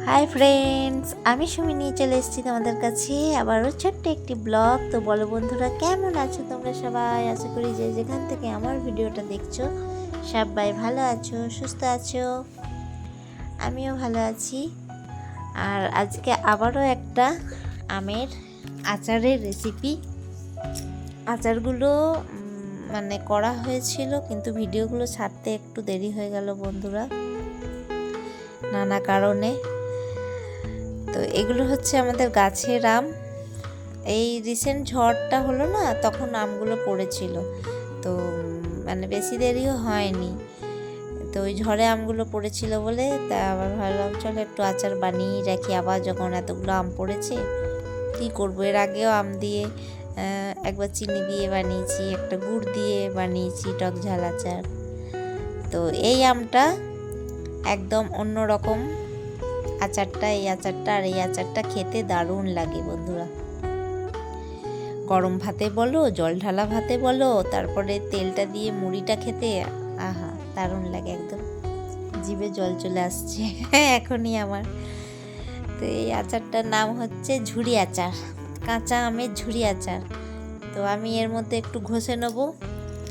Hi friends, আমি সুমি নিয়ে চলে এসেছি তোমাদের কাছে আবারও ছোট্ট একটি ব্লগ। তো বলো বন্ধুরা, কেমন আছো তোমরা সবাই? আশা করি যে যেখান থেকে আমার ভিডিওটা দেখছো সবাই ভালো আছো, সুস্থ আছো। আমিও ভালো আছি। আর আজকে আবারও একটা আমের আচারের রেসিপি। আচারগুলো মানে করা হয়েছিল, কিন্তু ভিডিওগুলো ছাড়তে একটু দেরি হয়ে গেল বন্ধুরা, নানা কারণে। তো এগুলো হচ্ছে আমাদের গাছের আম। এই রিসেন্ট ঝড়টা হলো না, তখন আমগুলো পড়েছিল। তো মানে বেশি দেরিও হয়নি। তো ওই ঝড়ে আমগুলো পড়েছিল বলে তা আবার ভাবলাম চলো একটু আচার বানিয়ে রাখি। আবার যখন এতগুলো আম পড়েছে কী করবো, এর আগেও আম দিয়ে একবার চিনি দিয়ে বানিয়েছি, একটা গুড় দিয়ে বানিয়েছি টক ঝাল আচার। তো এই আমটা একদম অন্যরকম আচারটা। এই আচারটা খেতে দারুণ লাগে বন্ধুরা। গরম ভাতে বলো, জল ঢালা ভাতে বলো, তারপরে তেলটা দিয়ে মুড়িটা খেতে আহা দারুণ লাগে, একদম জিভে জল চলে আসছে এখনই আমার। তো এই আচারটার নাম হচ্ছে ঝুরি আচার, কাঁচা আমের ঝুরি আচার। তো আমি এর মধ্যে একটু ঘষে নেবো,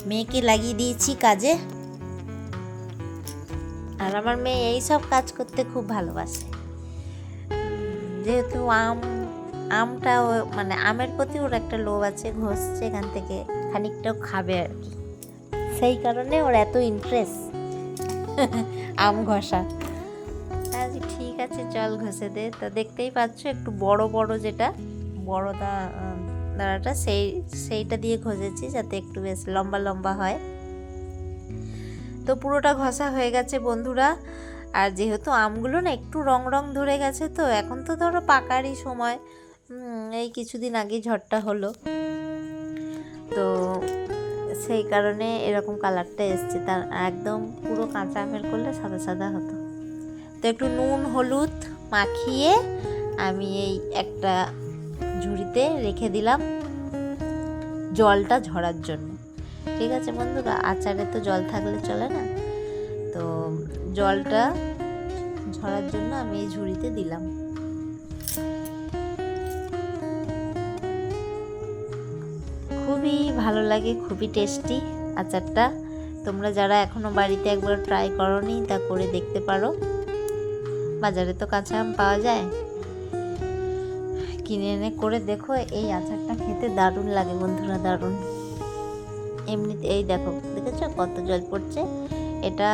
মেয়েকে লাগিয়ে দিয়েছি কাজে। আর আমার মেয়ে এই সব কাজ করতে খুব ভালোবাসে, যেহেতু আমটা মানে আমের প্রতি ওর একটা লোভ আছে, ঘষছে এখান থেকে খানিকটাও খাবে আর কি, সেই কারণে ওর এত ইন্টারেস্ট আম ঘষা। আচ্ছা ঠিক আছে, চল ঘষে দে। তা দেখতেই পাচ্ছ একটু বড় বড় যেটা বড় দাঁড়াটা সেইটা দিয়ে ঘষেছি, যাতে একটু বেশ লম্বা লম্বা হয়। তো পুরোটা ঘষা হয়ে গেছে বন্ধুরা। আর যেহেতু আমগুলো না একটু রং ধরে গেছে, তো এখন তো ধরো পাকারই সময়, এই কিছুদিন আগে ঝড়টা হলো, তো সেই কারণে এরকম কালারটা এসছে। তার একদম পুরো কাঁচা আমের করলে সাদা সাদা হতো। তো একটু নুন হলুদ মাখিয়ে আমি এই একটা ঝুড়িতে রেখে দিলাম জলটা ঝরার জন্য। ঠিক আছে বন্ধুরা, আচারে তো জল থাকলে চলে না, তো জলটা ঝরার জন্য আমি এই ঝুড়িতে দিলাম। খুবই ভালো লাগে, খুবই টেস্টি আচারটা। তোমরা যারা এখনো বাড়িতে একবার ট্রাই করোনি তা করে দেখতে পারো। বাজারে তো কাঁচা আম পাওয়া যায়, কিনে এনে করে দেখো। এই আচারটা খেতে দারুণ লাগে বন্ধুরা, দারুণ। এমনিতে এই দেখো, দেখেছো কত জল পড়ছে। এটা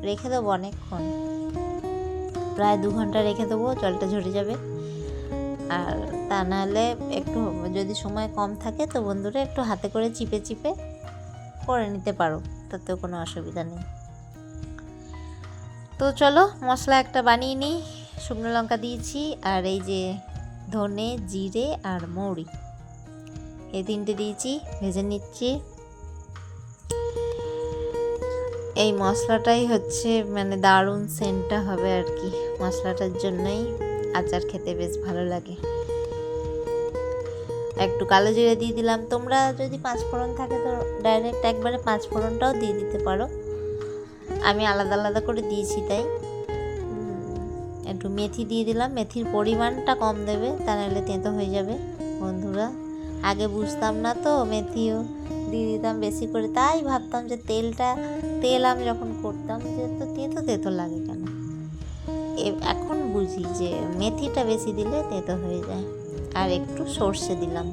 রেখে দেবো অনেকক্ষণ, প্রায় 2 ঘন্টা রেখে দেবো, জলটা ঝরে যাবে। আর তা নাহলে একটু যদি সময় কম থাকে তো বন্ধুরা একটু হাতে করে চিপে চিপে করে নিতে পারো, তাতেও কোনো অসুবিধা নেই। তো চলো মশলা একটা বানিয়ে নিই। শুকনো লঙ্কা দিয়েছি, আর এই যে ধনে জিরে আর মৌরি, এই 3টে দিয়েছি, ভেজে নিচ্ছি। এই মশলাটাই হচ্ছে মানে দারুণ সেন্টটা হবে আর কি, মশলাটার জন্যই আচার খেতে বেশ ভালো লাগে। একটু কালো জিরে দিয়ে দিলাম। তোমরা যদি 5 ফোড়ন থাকে তো ডাইরেক্ট একবারে 5 ফোড়নটাও দিয়ে দিতে পারো, আমি আলাদা আলাদা করে দিয়েছি তাই। একটু মেথি দিয়ে দিলাম, মেথির পরিমাণটা কম দেবে, তা নাহলে তেঁতো হয়ে যাবে বন্ধুরা। আগে বুঝতাম না তো, মেথিও দিয়ে দিতাম বেশি করে, তাই ভাবতাম যে তেল আমি যখন করতাম যে তো তেঁতো তেঁতো লাগে কেন। এখন বুঝি যে মেথিটা বেশি দিলে তেঁতো হয়ে যায়। আর একটু সর্ষে দিলাম।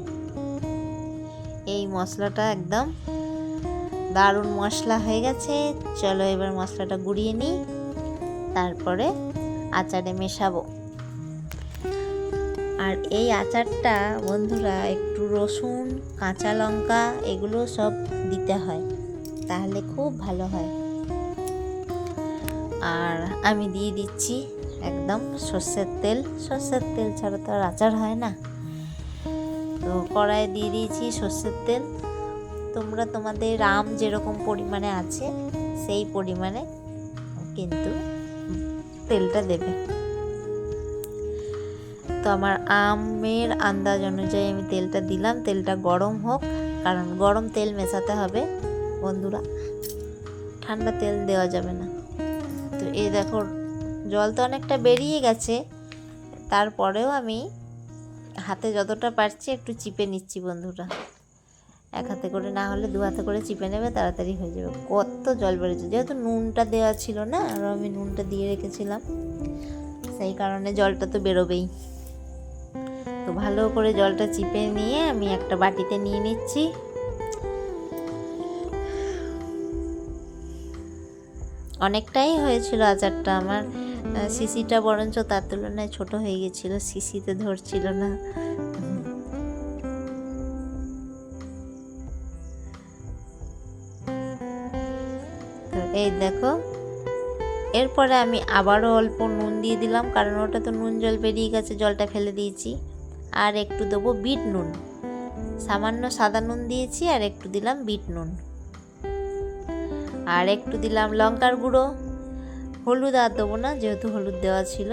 এই মশলাটা একদম দারুণ মশলা হয়ে গেছে। চলো এবার মশলাটা গুঁড়িয়ে নিই, তারপরে আচারে মেশাবো। আর এই আচারটা বন্ধুরা একটু রসুন কাঁচা লঙ্কা এগুলো সব দিতে হয়, তাহলে খুব ভালো হয়। আর আমি দিয়ে দিচ্ছি একদম সর্ষের তেল ছাড়া তো আর আচার হয় না। তো কড়াইয়ে দিয়ে দিয়েছি সর্ষের তেল। তোমরা তোমাদের আম যেরকম পরিমাণে আছে সেই পরিমাণে কিন্তু তেলটা দেবে। তো আমার আমের আন্দাজ অনুযায়ী আমি তেলটা দিলাম। তেলটা গরম হোক, কারণ গরম তেল মেশাতে হবে বন্ধুরা, ঠান্ডা তেল দেওয়া যাবে না। তো এই দেখো জল তো অনেকটা বেরিয়ে গেছে, তারপরেও আমি হাতে যতটা পারছি একটু চিপে নিচ্ছি বন্ধুরা। এক হাতে করে না হলে 2 হাতে করে চিপে নেবে, তাড়াতাড়ি হয়ে যাবে। কত জল বেড়েছে, যেহেতু নুনটা দেওয়া ছিল না, আর আমি নুনটা দিয়ে রেখেছিলাম, সেই কারণে জলটা তো বেরোবেই। তো ভালো করে জলটা চিপে নিয়ে আমি একটা বাটিতে নিয়ে নিচ্ছি। অনেকটাই হয়েছিল আচারটা আমার, শিশিটা বরঞ্চ তার তুলনায় ছোট হয়ে গেছিল, শিশিতে ধরছিল না। তো এই দেখো, এরপরে আমি আবারও অল্প নুন দিয়ে দিলাম, কারণ ওটা তো নুন জল বেরিয়ে গেছে, জলটা ফেলে দিয়েছি। আর একটু দেবো বিট নুন, সামান্য সাদা নুন দিয়েছি, আর একটু দিলাম বিট নুন, আর একটু দিলাম লঙ্কার গুঁড়ো। হলুদ আর দেবো না, যেহেতু হলুদ দেওয়া ছিল।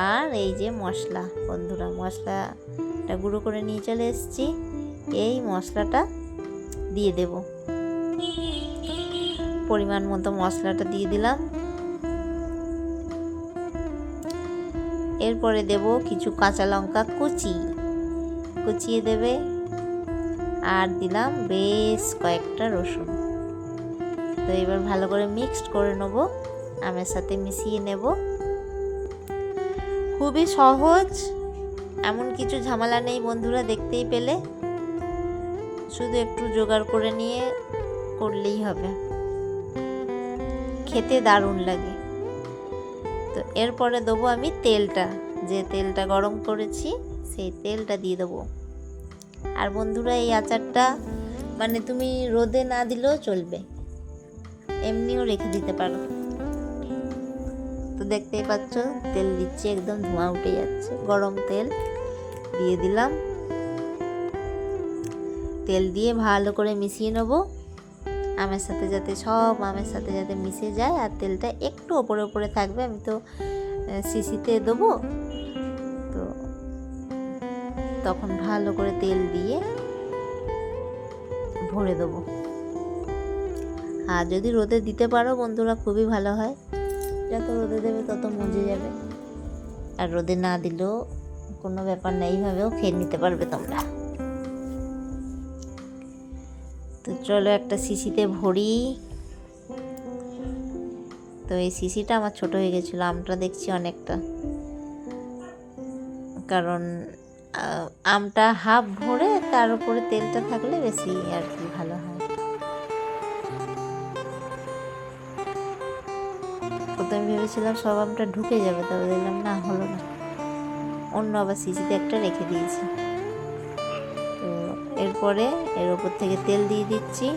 আর এই যে মশলা বন্ধুরা, মশলাটা গুঁড়ো করে নিয়ে চলে এসেছি। এই মশলাটা দিয়ে দেব, পরিমাণ মতো মশলাটা দিয়ে দিলাম। এরপরে দেব কিছু কাঁচা লঙ্কা কুচিয়ে দেবে, আর দিলাম বেশ কয়েকটা রসুন। তো এবার ভালো করে মিক্সড করে নেব, আমের সাথে মিশিয়ে নেব। খুবই সহজ, এমন কিছু ঝামেলা নেই বন্ধুরা, দেখতেই পেলে। শুধু একটু জোগাড় করে নিয়ে করলেই হবে, খেতে দারুণ লাগে। তো এরপরে দেবো আমি তেলটা, যে তেলটা গরম করেছি সেই তেলটা দিয়ে দেবো। আর বন্ধুরা, এই আচারটা মানে তুমি রোদে না দিলেও চলবে, এমনিও রেখে দিতে পারো। তো দেখতেই পাচ্ছ তেল দিচ্ছি, একদম ধোঁয়া উঠে যাচ্ছে, গরম তেল দিয়ে দিলাম। তেল দিয়ে ভালো করে মিশিয়ে নেব আমের সাথে, যাতে সব আমের সাথে যাতে মিশে যায়। আর তেলটা একটু ওপরে ওপরে থাকবে, আমি তো শিশিতে দেবো, তো তখন ভালো করে তেল দিয়ে ভরে দেবো। আর যদি রোদে দিতে পারো বন্ধুরা খুবই ভালো হয়, যত রোদে দেবে তত মজে যাবে। আর রোদে না দিলেও কোনো ব্যাপার না, এইভাবেও খেয়ে নিতে পারবে তোমরা। তো চলো একটা শিশিতে ভরি। তো এই শিশিটা আমার ছোট হয়ে গেছিলো, আমটা দেখছি অনেকটা, কারণ আমটা হাফ ভরে তার উপরে তেলটা থাকলে বেশি আর কি ভালো হয়। প্রথমে ভেবেছিলাম সব আমটা ঢুকে যাবে, তবে দেখলাম না, হলো না, অন্য আবার শিশিতে একটা রেখে দিয়েছি। তো এরপরে এর ওপর থেকে তেল দিয়ে দিচ্ছি।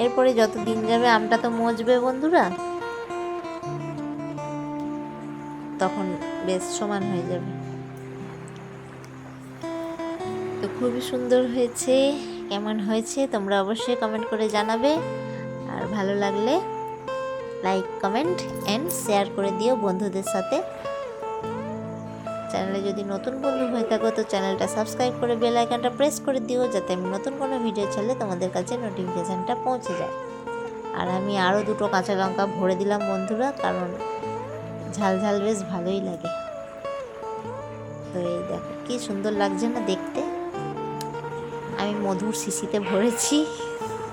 এরপরে যত দিন যাবে আমটা তো মজবে বন্ধুরা, তখন বেশ সমান হয়ে যাবে। তো খুবই সুন্দর হয়েছে, কেমন হয়েছে তোমরা অবশ্যই কমেন্ট করে জানাবে। আর ভালো লাগলে লাইক, কমেন্ট অ্যান্ড শেয়ার করে দিও বন্ধুদের সাথে। চ্যানেলে যদি নতুন বন্ধু হয়ে থাকো তো চ্যানেলটা সাবস্ক্রাইব করে বেল আইকনটা প্রেস করে দিও, যাতে আমি নতুন কোনো ভিডিও ছাড়লে তোমাদের কাছে নোটিফিকেশানটা পৌঁছে যায়। আর আমি আরও 2টো কাঁচা লঙ্কা ভরে দিলাম বন্ধুরা, কারণ ঝাল ঝাল বেশ ভালোই লাগে। তো এই দেখো কি সুন্দর লাগছে না দেখতে। আমি মধুর শিশিতে ভরেছি,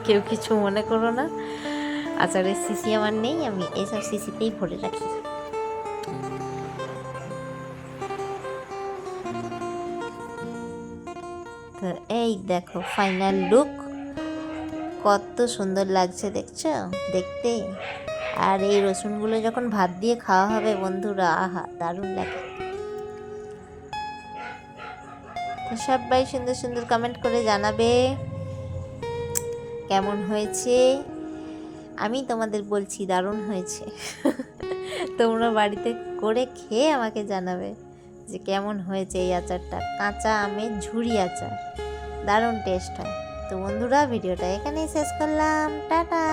কেউ কিছু মনে করো না, আচারের শিশি আমার নেই, আমি এইসব শিশিতেই ভরে রাখি। তো এই দেখো ফাইনাল লুক, কত সুন্দর লাগছে দেখছো দেখতে। আর এই রসুনগুলো যখন ভাত দিয়ে খাওয়া হবে বন্ধুরা, আহা দারুণ লাগে। তো সবাই সুন্দর সুন্দর কমেন্ট করে জানাবে কেমন হয়েছে। আমি তোমাদের বলছি দারুণ হয়েছে। তোমরা বাড়িতে করে খেয়ে আমাকে জানাবে যে কেমন হয়েছে এই আচারটা। কাঁচা আমের ঝুরি আচার, দারুণ টেস্ট হয়। তো বন্ধুরা, ভিডিওটা এখানেই শেষ করলাম, টাটা।